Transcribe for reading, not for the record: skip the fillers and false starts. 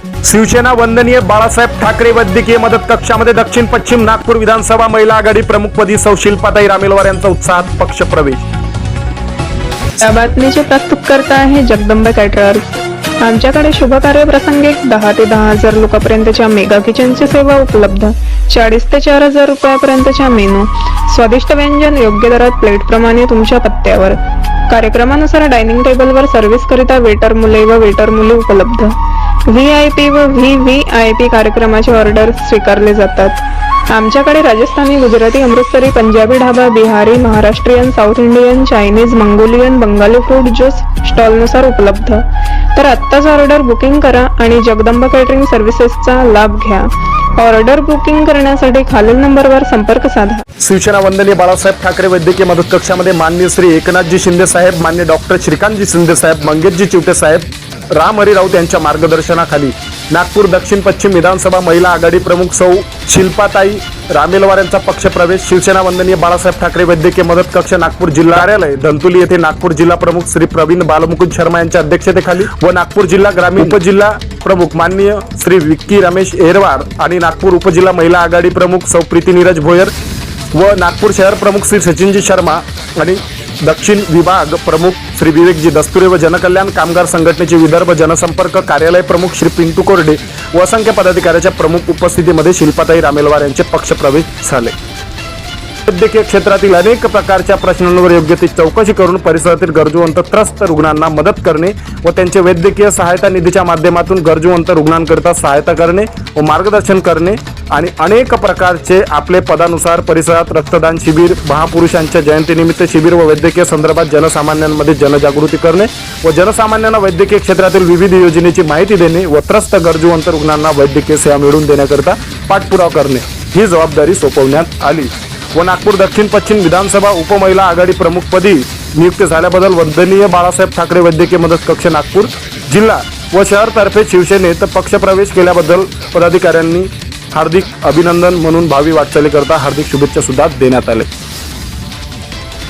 शिवसेना वंदनीय बाळासाहेब ठाकरे वैद्यकीय मदत कक्षामध्ये दक्षिण पश्चिम नागपूर विधानसभा महिला आघाडी प्रमुखपदी सौ शिल्पाताई रामेलवार यांचा उत्साहात पक्ष प्रवेश। या बातमीचे प्रस्तुतकर्ता आहे जगदंबा कॅटरर्स। आमच्याकडे शुभकार्य प्रसंगी 10 ते 10,000 लोकांपर्यंतच्या मेगा किचनची सेवा उपलब्ध। 40 ते 4,000 रुपयापर्यंतच्या मेनू, स्वादिष्ट व्यंजन योग्य दरात प्लेट प्रमाणे तुमच्या पत्त्यावर। कार्यक्रमानुसार डायनिंग टेबलवर सर्व्हिस करिता वेटर मुले व वेटर मुली उपलब्ध। VIP व VVIP कार्यक्रमाचे ऑर्डर स्वीकारले जातात। आमच्याकडे Rajasthani, Gujarati, Amritsari, Punjabi dhaba, Bihari, Maharashtrian, south Indian, Chinese, Mongolian, Bengali food juice स्टॉलनुसार उपलब्ध। तर आत्ताच ऑर्डर बुकिंग करा आणि जगदंबा कॅटरिंग सर्व्हिसेसचा लाभ घ्या। ऑर्डर बुकिंग करण्यासाठी खालील नंबरवर संपर्क साधा। शिवसेना वंदनीय बाळासाहेब ठाकरे वैद्यकीय मदत कक्षामध्ये माननीय श्री एकनाथजी शिंदे साहेब, माननीय डॉक्टर श्रीकांतजी शिंदे साहेब, मंगेशजी चिवटे साहेब, राम हरी राऊत यांच्या मार्गदर्शनाखाली नागपूर दक्षिण पश्चिम विधानसभा महिला आघाडी प्रमुख सौ शिल्पाताई रामेलवार यांचा पक्ष प्रवेश। शिवसेना वंदनीय बाळासाहेब ठाकरे वैद्यकीय मदत कक्ष नागपूर जिल्हा कार्यालय धंतुली येथे नागपूर जिल्हा प्रमुख श्री प्रवीण बालमुकुंद शर्मा यांच्या अध्यक्षतेखाली व नागपूर जिल्हा ग्रामीण उपजिल्हा प्रमुख माननीय श्री विक्की रमेश एरवार आणि नागपूर उपजिल्हा महिला आघाडी प्रमुख सौ प्रीती नीरज भोयर व नागपूर शहर प्रमुख श्री सचिनजी शर्मा आणि दक्षिण विभाग प्रमुख श्री विवेकजी दस्तुरे व जनकल्याण कामगार संघटनेचे विदर्भ जनसंपर्क कार्यालय प्रमुख श्री पिंटू कोरडे व असंख्य पदाधिकाऱ्यांच्या प्रमुख उपस्थितीमध्ये शिल्पाताई रामेलवार यांचे पक्षप्रवेश झाले। वैद्यकीय क्षेत्रातील अनेक प्रकारच्या प्रश्नांवर योग्य ती चौकशी करून परिसरातील गरजूवंत त्रस्त रुग्णांना मदत करणे व त्यांचे वैद्यकीय सहायता निधीच्या माध्यमातून गरजूवंत रुग्णांकरिता सहायता करणे व मार्गदर्शन करणे आणि अनेक प्रकारचे आपले पदानुसार परिसरात रक्तदान शिबिर, महापुरुषांच्या जयंतीनिमित्त शिबिर व वैद्यकीय संदर्भात जनसामान्यांमध्ये जनजागृती करणे व जनसामान्यांना वैद्यकीय क्षेत्रातील विविध योजनेची माहिती देणे व त्रस्त गरजूवंत रुग्णांना वैद्यकीय सेवा मिळवून देण्याकरिता पाठपुरावा करणे ही जबाबदारी सोपवण्यात आली व नागपूर दक्षिण पश्चिम विधानसभा उपमहिला आघाडी प्रमुखपदी नियुक्त झाल्याबद्दल वंदनीय बाळासाहेब ठाकरे वैद्यकीय मदत कक्ष नागपूर जिल्हा व शहरतर्फे शिवसेनेत पक्षप्रवेश केल्याबद्दल पदाधिकाऱ्यांनी हार्दिक अभिनंदन म्हणून भावी वाटचालीकरता हार्दिक शुभेच्छा सुद्धा देण्यात आले।